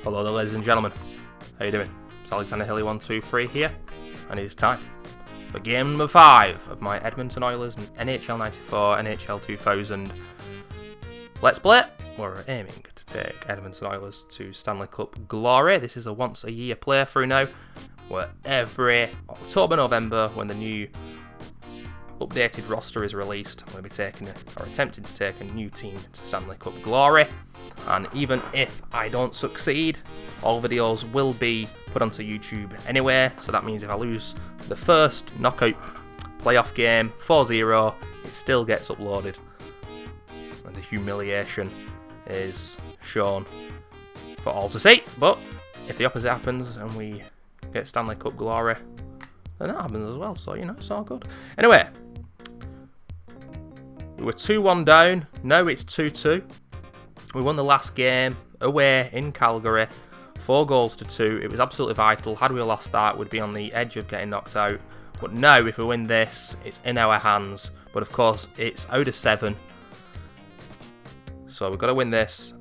Hello there, ladies and gentlemen. How you doing? It's Alexander Hilly123 here, and it is time for game number 5 of my Edmonton Oilers NHL 94, NHL 2000 Let's Play. We're aiming to take Edmonton Oilers to Stanley Cup glory. This is a once-a-year playthrough now, where every October, November, when the new updated roster is released, we'll be taking or attempting to take a new team to Stanley Cup glory. And even if I don't succeed, all videos will be put onto YouTube anyway, so that means if I lose the first knockout playoff game 4-0, it still gets uploaded and the humiliation is shown for all to see. But if the opposite happens and we get Stanley Cup glory, then that happens as well, so you know, it's all good. Anyway, we were 2-1 down, now it's 2-2. We won the last game away in Calgary, 4-2. It was absolutely vital. Had we lost that, we'd be on the edge of getting knocked out. But now, if we win this, it's in our hands. But of course, it's out of 7. So we've got to win this.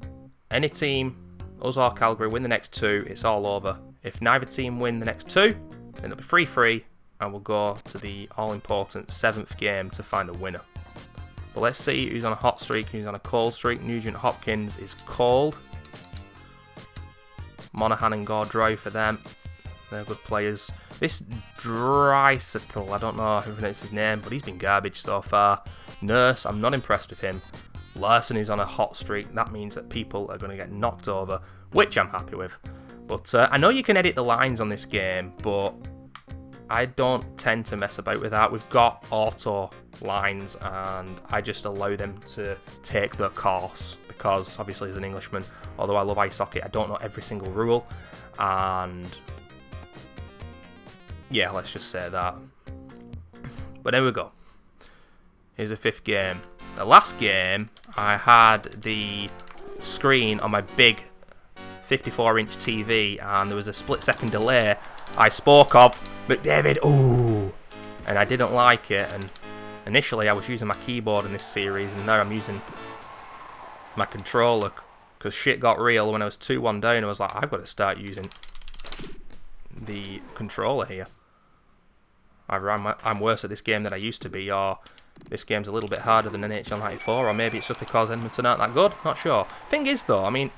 Any team, us or Calgary, win the next 2, it's all over. If neither team win the next 2, then it'll be 3-3, and we'll go to the all-important 7th game to find a winner. But let's see who's on a hot streak, who's on a cold streak. Nugent Hopkins is cold. Monahan and Gaudreau for them. They're good players. This Dreisaitl, I don't know how to pronounce his name, but he's been garbage so far. Nurse, I'm not impressed with him. Larson is on a hot streak. That means that people are going to get knocked over, which I'm happy with. But I know you can edit the lines on this game, but I don't tend to mess about with that. We've got auto lines and I just allow them to take their course because obviously as an Englishman, although I love ice hockey, I don't know every single rule, and yeah, let's just say that. But there we go. Here's the 5th game. The last game I had the screen on my big 54-inch TV and there was a split-second delay I spoke of McDavid, ooh, and I didn't like it. And initially I was using my keyboard in this series, and now I'm using my controller because shit got real. When I was 2-1 down, I was like, I've got to start using the controller here. Either I'm worse at this game than I used to be, or this game's a little bit harder than NHL 94, or maybe it's just because Edmonton aren't that good. Not sure. Thing is, though, I mean,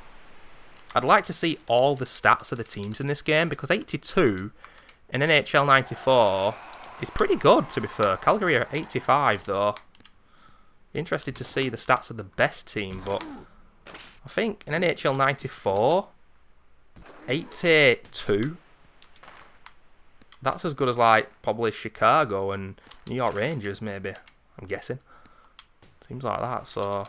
I'd like to see all the stats of the teams in this game, because 82 in NHL 94 is pretty good, to be fair. Calgary are 85, though. Interested to see the stats of the best team, but I think in NHL 94, 82, that's as good as, like, probably Chicago and New York Rangers, maybe, I'm guessing. Seems like that, so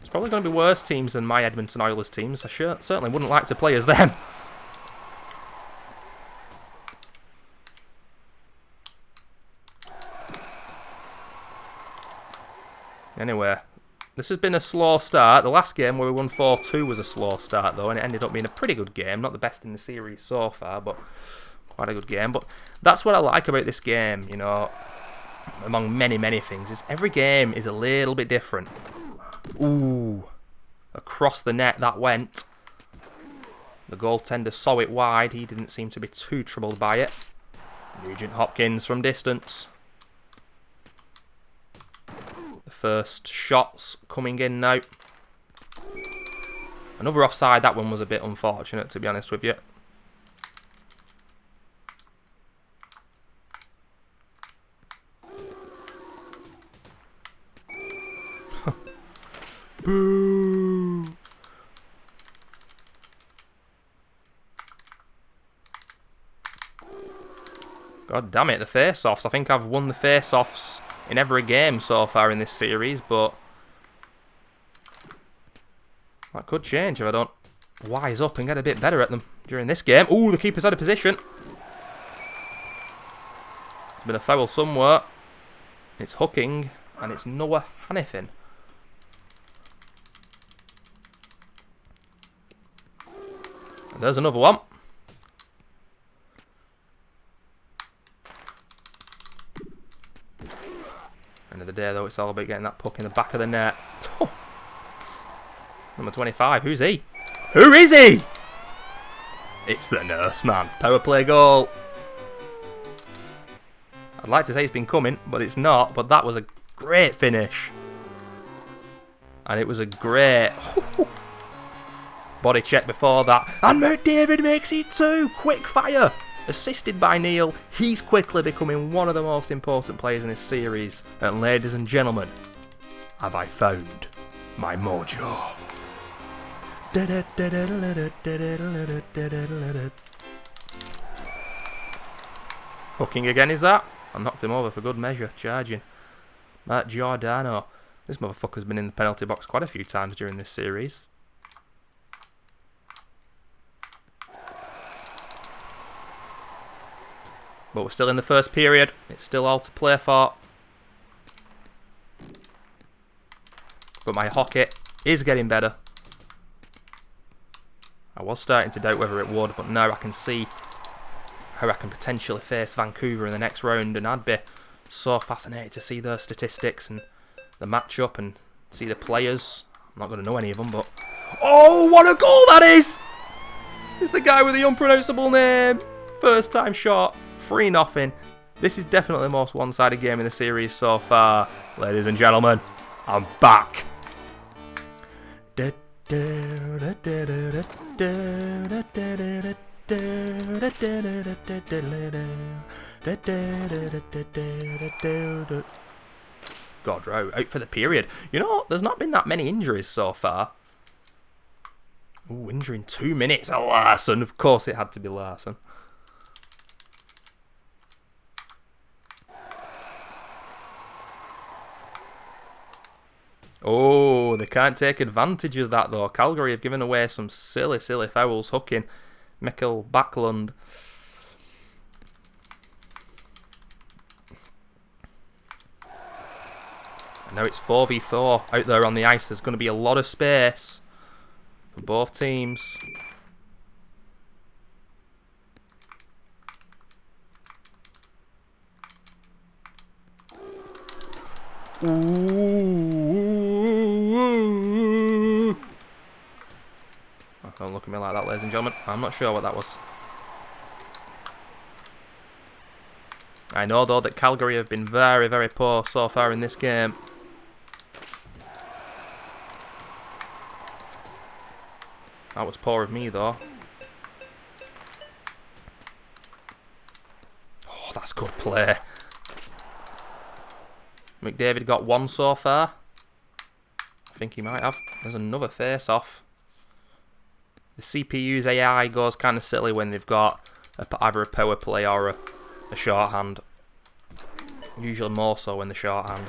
it's probably going to be worse teams than my Edmonton Oilers teams. I certainly wouldn't like to play as them. Anyway, this has been a slow start. The last game where we won 4-2 was a slow start, though, and it ended up being a pretty good game. Not the best in the series so far, but quite a good game. But that's what I like about this game, you know, among many, many things, is every game is a little bit different. Ooh, across the net that went. The goaltender saw it wide. He didn't seem to be too troubled by it. Nugent Hopkins from distance. The first shots coming in now. Another offside. That one was a bit unfortunate, to be honest with you. Boo! God damn it, the face-offs. I think I've won the face-offs in every game so far in this series, but that could change if I don't wise up and get a bit better at them during this game. Ooh, the keeper's out of position. There's been a foul somewhere. It's hooking, and it's Noah Hannifin. There's another one. End of the day, though, it's all about getting that puck in the back of the net. Oh. Number 25, who's he? Who is he? It's the nurse man. Power play goal. I'd like to say it's been coming, but it's not. But that was a great finish. And it was a great body check before that. And McDavid makes it 2. Quick fire. Assisted by Neil. He's quickly becoming one of the most important players in this series. And ladies and gentlemen, have I found my mojo? Hooking again, is that? I knocked him over for good measure, charging. Matt Giordano. This motherfucker's been in the penalty box quite a few times during this series. But we're still in the first period. It's still all to play for. But my hockey is getting better. I was starting to doubt whether it would, but now I can see how I can potentially face Vancouver in the next round, and I'd be so fascinated to see their statistics and the matchup and see the players. I'm not going to know any of them, but... Oh, what a goal that is! It's the guy with the unpronounceable name. First time shot, 3-0. This is definitely the most one-sided game in the series so far. Ladies and gentlemen, I'm back. God, out for the period. You know, there's not been that many injuries so far. Ooh, injury in 2 minutes. Oh, Larson. Of course it had to be Larson. Oh, they can't take advantage of that though. Calgary have given away some silly fouls. Hooking. Mikkel Backlund. And now it's 4v4 out there on the ice. There's going to be a lot of space for both teams. Ooh. Don't look at me like that, ladies and gentlemen. I'm not sure what that was. I know though that Calgary have been very poor so far in this game. That was poor of me though. Oh, that's good play. McDavid got 1 so far. I think he might have. There's another face-off. The CPU's AI goes kind of silly when they've got either a power play or a shorthand. Usually more so when the shorthand.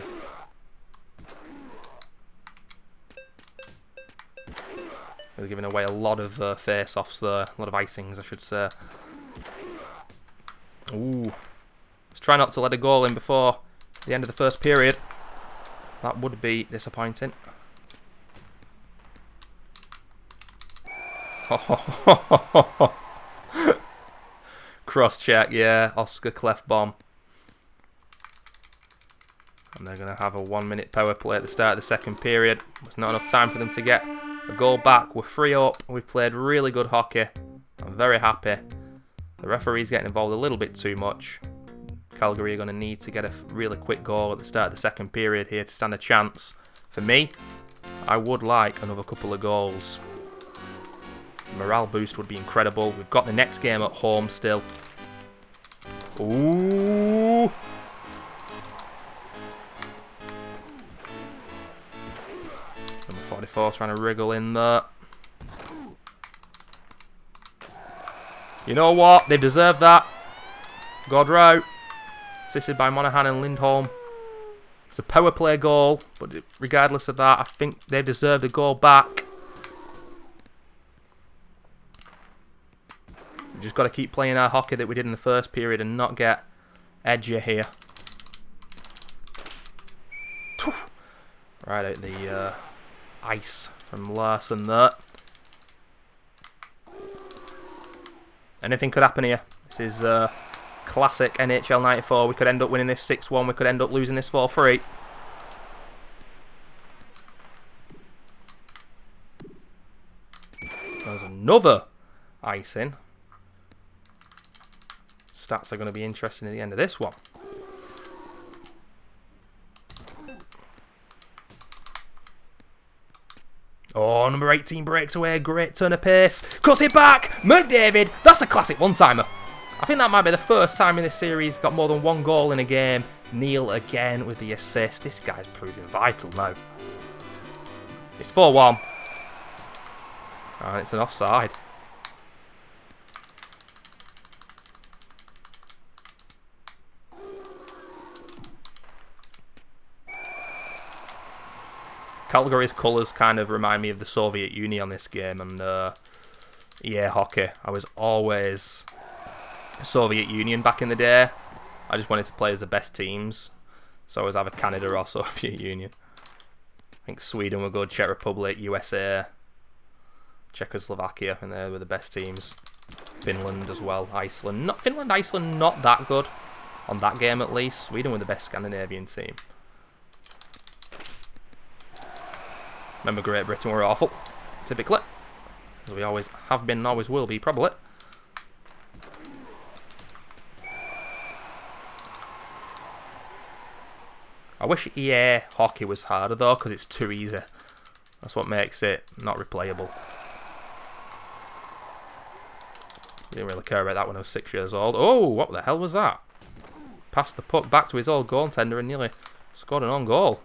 They're giving away a lot of face-offs there. A lot of icings, I should say. Ooh. Let's try not to let a goal in before the end of the first period. That would be disappointing. Cross check, yeah. Oscar Clef bomb. And they're going to have a 1-minute power play at the start of the second period. There's not enough time for them to get a goal back. We're 3 up. We've played really good hockey. I'm very happy. The referee's getting involved a little bit too much. Calgary are going to need to get a really quick goal at the start of the second period here to stand a chance. For me, I would like another couple of goals. Morale boost would be incredible. We've got the next game at home still. Ooh. Number 44 trying to wriggle in there. You know what? They deserve that. Gaudreau. Assisted by Monahan and Lindholm. It's a power play goal, but regardless of that, I think they deserved a goal back. We've just got to keep playing our hockey that we did in the first period and not get edgy here. Right out the ice from Larson there. Anything could happen here. This is classic NHL 94. We could end up winning this 6-1. We could end up losing this 4-3. There's another icing. Stats are going to be interesting at the end of this one. Oh, number 18 breaks away. Great turn of pace. Cuts it back. McDavid. That's a classic one-timer. I think that might be the first time in this series got more than one goal in a game. Neil again with the assist. This guy's proving vital now. It's 4-1. And it's an offside. Calgary's colours kind of remind me of the Soviet Union on this game, and yeah, hockey. I was always Soviet Union back in the day. I just wanted to play as the best teams, so I was either Canada or Soviet Union. I think Sweden were good, Czech Republic, USA, Czechoslovakia, and they were the best teams. Finland as well, Iceland. Iceland not that good on that game at least. Sweden were the best Scandinavian team. Remember, Great Britain were awful, typically. As we always have been and always will be, probably. I wish EA hockey was harder, though, because it's too easy. That's what makes it not replayable. Didn't really care about that when I was 6 years old. Oh, what the hell was that? Passed the puck back to his old goaltender and nearly scored an own goal.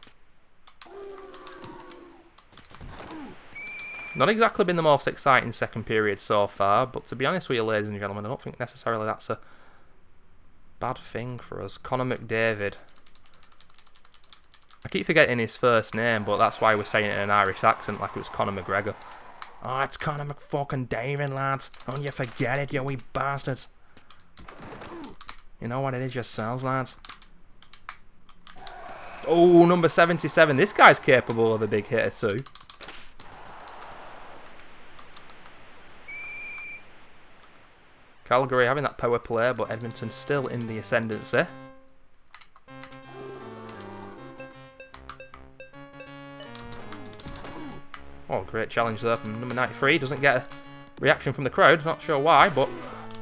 Not exactly been the most exciting second period so far, but to be honest with you, ladies and gentlemen, I don't think necessarily that's a bad thing for us. Connor McDavid. I keep forgetting his first name, but that's why we're saying it in an Irish accent like it was Conor McGregor. Oh, it's Connor McFucking-David, lads. Don't you forget it, you wee bastards. You know what it is yourselves, lads. Oh, number 77. This guy's capable of a big hitter too. Calgary having that power play, but Edmonton still in the ascendancy. Oh, great challenge there from number 93. Doesn't get a reaction from the crowd. Not sure why, but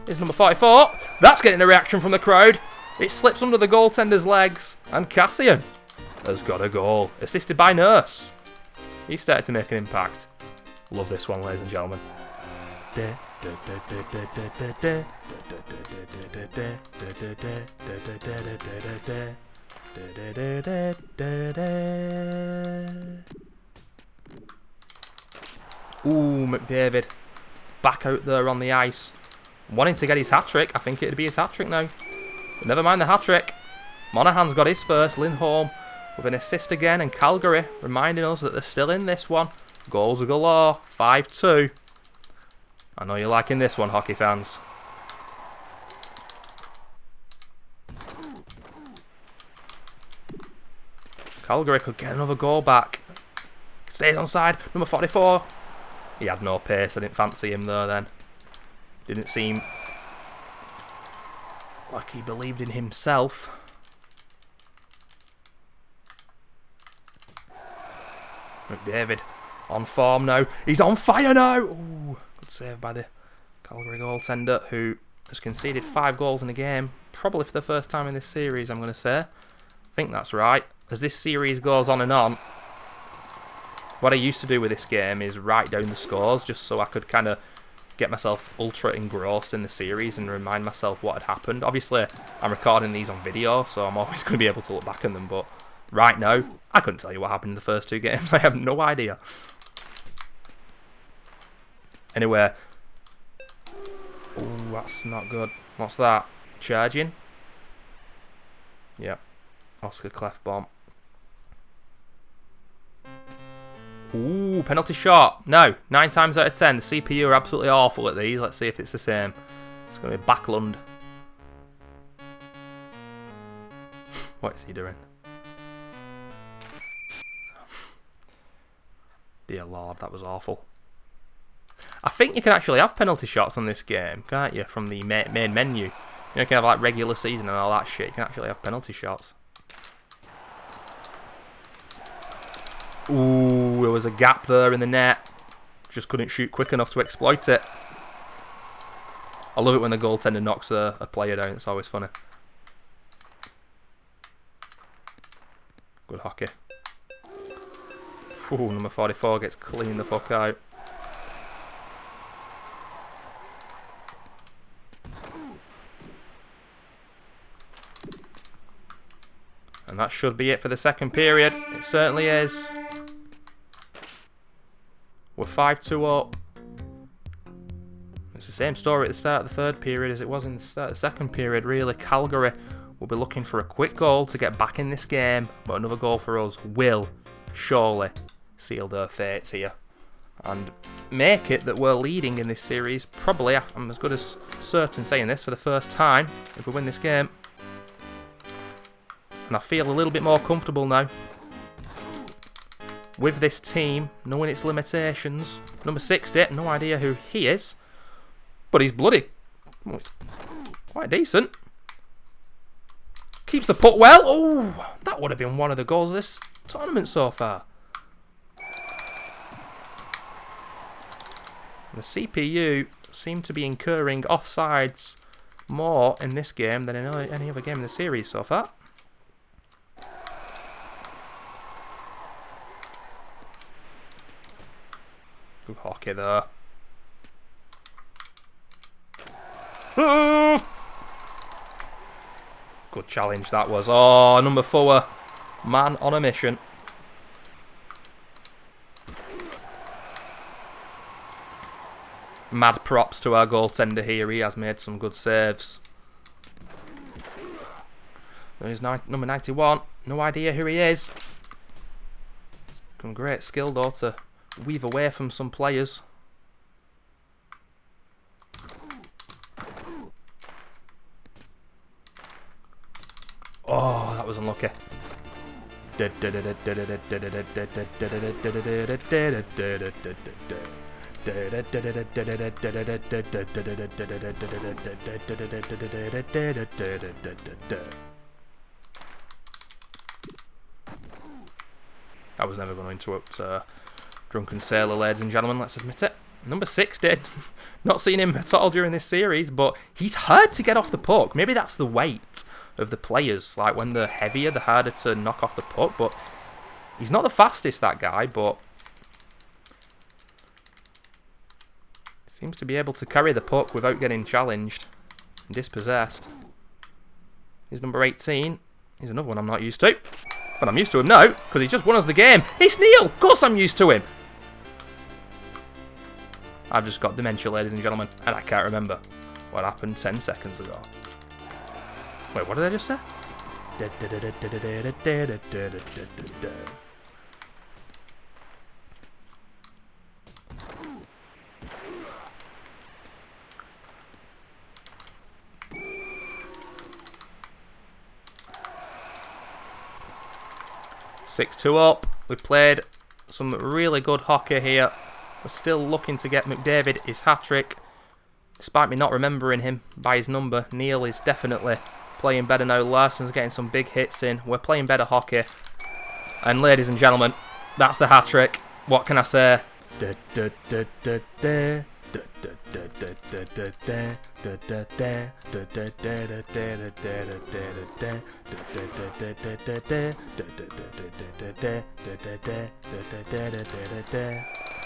here's number 44. That's getting a reaction from the crowd. It slips under the goaltender's legs. And Cassian has got a goal. Assisted by Nurse. He's started to make an impact. Love this one, ladies and gentlemen. Ooh, McDavid. Back out there on the ice. Wanting to get his hat-trick. I think it'd be his hat-trick now. But never mind the hat-trick. Monahan's got his first. Lindholm with an assist again. And Calgary reminding us that they're still in this one. Goals are galore. 5-2. I know you're liking this one, hockey fans. Calgary could get another goal back. Stays on side. Number 44. He had no pace. I didn't fancy him though then. Didn't seem like he believed in himself. McDavid on form now. He's on fire now. Ooh, good save by the Calgary goaltender, who has conceded 5 goals in a game. Probably for the first time in this series, I'm going to say. I think that's right. As this series goes on and on, what I used to do with this game is write down the scores just so I could kind of get myself ultra engrossed in the series and remind myself what had happened. Obviously, I'm recording these on video, so I'm always going to be able to look back at them, but right now, I couldn't tell you what happened in the first 2 games. I have no idea. Anyway. Oh, that's not good. What's that? Charging? Yep. Oscar Clefbaum. Ooh, penalty shot. No, 9 times out of 10. The CPU are absolutely awful at these. Let's see if it's the same. It's going to be Backlund. What is he doing? Dear Lord, that was awful. I think you can actually have penalty shots on this game, can't you? From the main menu. You know, you can have like regular season and all that shit. You can actually have penalty shots. Ooh, there was a gap there in the net. just couldn't shoot quick enough to exploit it. I love it when the goaltender knocks a player down. It's always funny. Good hockey. Ooh, number 44 gets clean the fuck out. And that should be it for the second period. It certainly is. We're 5-2 up. It's the same story at the start of the third period as it was in the start of the second period, really. Calgary will be looking for a quick goal to get back in this game, but another goal for us will surely seal their fate here and make it that we're leading in this series. Probably, I'm as good as certain saying this, for the first time if we win this game. And I feel a little bit more comfortable now with this team, knowing its limitations. Number 60, no idea who he is, but he's bloody, well, he's quite decent. Keeps the puck well. Oh, that would have been one of the goals of this tournament so far. The CPU seem to be incurring offsides more in this game than in any other game in the series so far. Good hockey there. Good challenge that was. Oh, number 4. Man on a mission. Mad props to our goaltender here. He has made some good saves. There's number 91. No idea who he is. Some great skill though to weave away from some players. Oh, that was unlucky. I was never going to interrupt Drunken Sailor, ladies and gentlemen, let's admit it. Number 60, not seen him at all during this series, but he's hard to get off the puck. Maybe that's the weight of the players. Like, when they're heavier, they're harder to knock off the puck, but he's not the fastest, that guy, but seems to be able to carry the puck without getting challenged and dispossessed. He's number 18. He's another one I'm not used to. But I'm used to him now, because he just won us the game. It's Neil! Of course I'm used to him! I've just got dementia, ladies and gentlemen, and I can't remember what happened 10 seconds ago. Wait, what did I just say? 6-2 up. We played some really good hockey here. We're still looking to get McDavid his hat-trick. Despite me not remembering him by his number, Neil is definitely playing better now. Larson's getting some big hits in. We're playing better hockey. And ladies and gentlemen, that's the hat-trick. What can I say?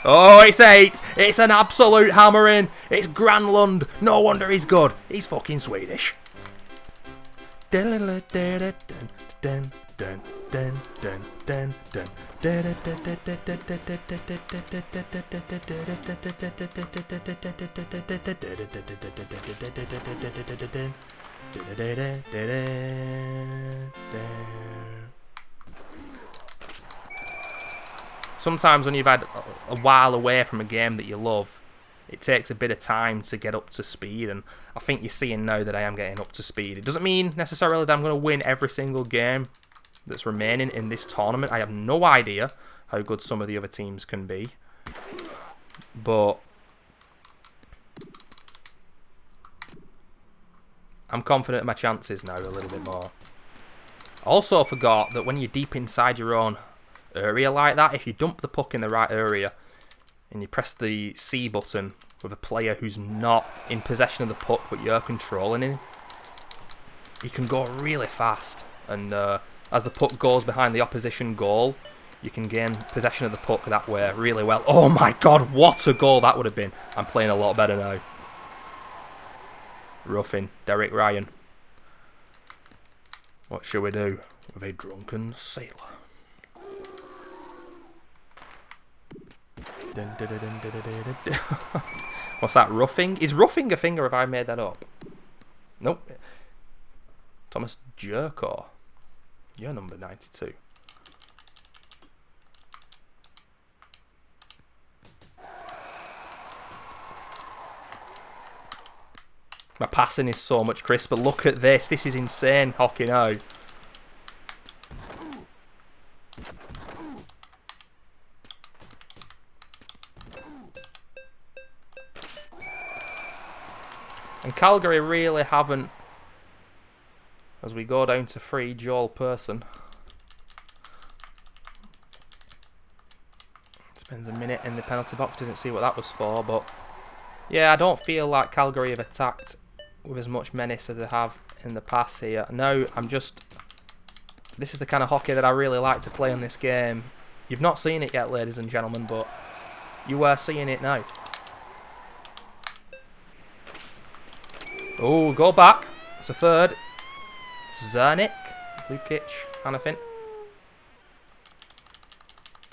Oh, it's 8! It's an absolute hammering! It's Granlund! No wonder he's good! He's fucking Swedish! Sometimes when you've had a while away from a game that you love, it takes a bit of time to get up to speed, and I think you're seeing now that I am getting up to speed. It doesn't mean necessarily that I'm going to win every single game that's remaining in this tournament. I have no idea how good some of the other teams can be, but I'm confident in my chances now a little bit more. I also forgot that when you're deep inside your own area like that, if you dump the puck in the right area, and you press the C button with a player who's not in possession of the puck but you're controlling him, he can go really fast. And as the puck goes behind the opposition goal, you can gain possession of the puck that way really well. Oh my god, what a goal that would have been. I'm playing a lot better now. Roughing Derek Ryan. What shall we do with a drunken sailor? What's that, roughing? Is roughing a thing or have I made that up? Nope. Thomas Jerko. You're number 92. My passing is so much crisper. Look at this. This is insane hockey now. And Calgary really haven't, as we go down to free, Joel Person. Spends a minute in the penalty box. Didn't see what that was for, but yeah, I don't feel like Calgary have attacked with as much menace as they have in the past here. No, this is the kind of hockey that I really like to play in this game. You've not seen it yet, ladies and gentlemen, but you are seeing it now. Oh, go back. It's a third. Zernik, Lukic, Hanifin.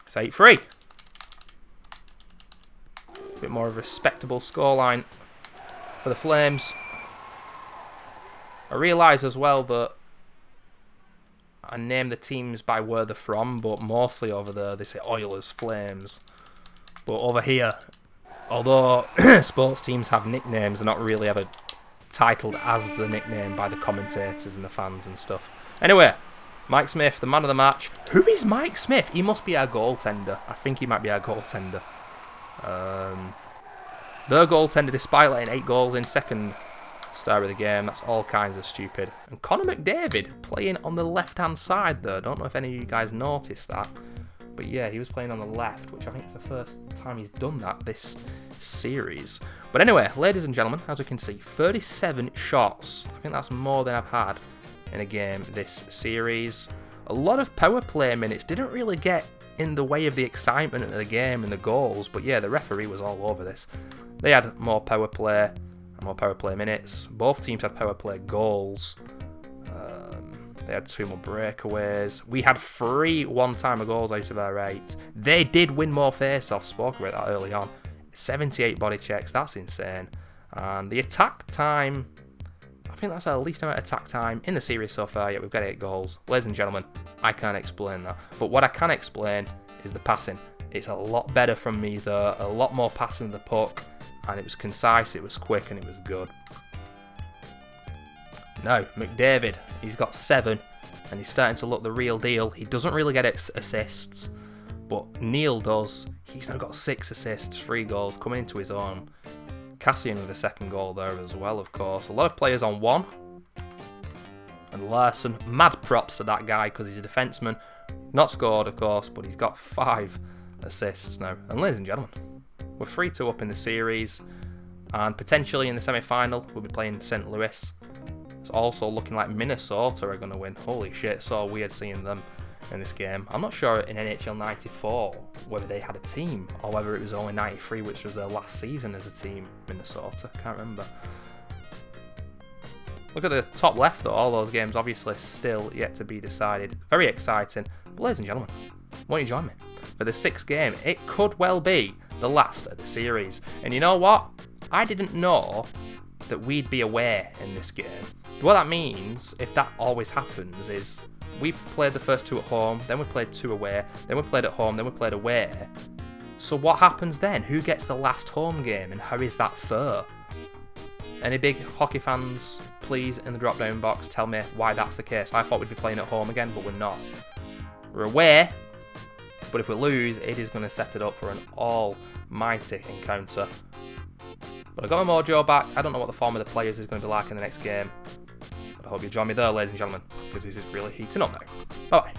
It's 8-3. A bit more of a respectable scoreline for the Flames. I realise as well that I name the teams by where they're from, but mostly over there they say Oilers, Flames. But over here, although sports teams have nicknames, they're not really ever titled as the nickname by the commentators and the fans and stuff. Anyway, Mike Smith, the man of the match. Who is Mike Smith? He must be our goaltender. I think he might be our goaltender. Their goaltender, despite letting 8 goals in, second star of the game. That's all kinds of stupid. And Connor McDavid playing on the left-hand side there. Don't know if any of you guys noticed that. But yeah, he was playing on the left, which I think is the first time he's done that this series. But anyway, ladies and gentlemen, as we can see, 37 shots. I think that's more than I've had in a game this series. A lot of power play minutes. Didn't really get in the way of the excitement of the game and the goals. But yeah, the referee was all over this. They had more power play and more power play minutes. Both teams had power play goals. They had 2 more breakaways. We had 3 one-timer goals out of our 8. They did win more face-offs. Spoke about that early on. 78 body checks. That's insane. And the attack time, I think that's our least amount of attack time in the series so far. Yet we've got 8 goals. Ladies and gentlemen, I can't explain that. But what I can explain is the passing. It's a lot better from me there. A lot more passing of the puck. And it was concise, it was quick, and it was good. Now, McDavid, he's got 7, and he's starting to look the real deal. He doesn't really get assists, but Neil does. He's now got 6 assists, 3 goals, coming into his own. Cassian with a second goal there as well, of course. A lot of players on 1. And Larson, mad props to that guy because he's a defenseman. Not scored, of course, but he's got 5 assists now. And ladies and gentlemen, we're 3-2 up in the series, and potentially in the semi-final, we'll be playing St. Louis. It's also looking like Minnesota are going to win. Holy shit, so weird seeing them in this game. I'm not sure in NHL 94 whether they had a team, or whether it was only 93, which was their last season as a team, Minnesota. Can't remember. Look at the top left though, all those games obviously still yet to be decided. Very exciting. But ladies and gentlemen, won't you join me for the 6th game? It could well be the last of the series. And you know what? I didn't know that we'd be away in this game. What that means, if that always happens, is we played the first 2 at home, then we played 2 away, then we played at home, then we played away. So what happens then? Who gets the last home game, and how is that fair? Any big hockey fans, please, in the drop-down box, tell me why that's the case. I thought we'd be playing at home again, but we're not. We're away, but if we lose, it is going to set it up for an almighty encounter. But I got my mojo back. I don't know what the form of the players is going to be like in the next game. But I hope you join me there, ladies and gentlemen, because this is really heating up now. Bye-bye.